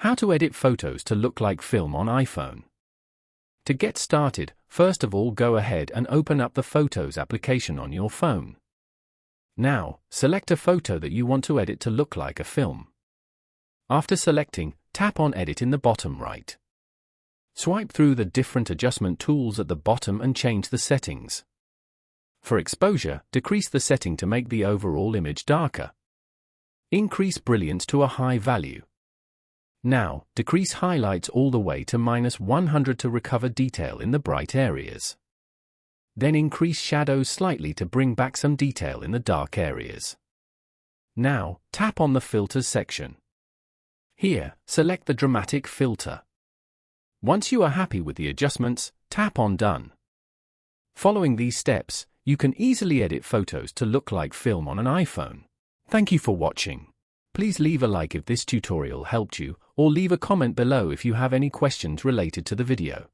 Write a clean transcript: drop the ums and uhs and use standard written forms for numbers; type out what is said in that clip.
How to edit photos to look like film on iPhone. To get started, first of all go ahead and open up the Photos application on your phone. Now, select a photo that you want to edit to look like a film. After selecting, tap on Edit in the bottom right. Swipe through the different adjustment tools at the bottom and change the settings. For exposure, decrease the setting to make the overall image darker. Increase brilliance to a high value. Now, decrease highlights all the way to -100 to recover detail in the bright areas. Then increase shadows slightly to bring back some detail in the dark areas. Now, tap on the Filters section. Here, select the Dramatic filter. Once you are happy with the adjustments, tap on Done. Following these steps, you can easily edit photos to look like film on an iPhone. Thank you for watching. Please leave a like if this tutorial helped you, or leave a comment below if you have any questions related to the video.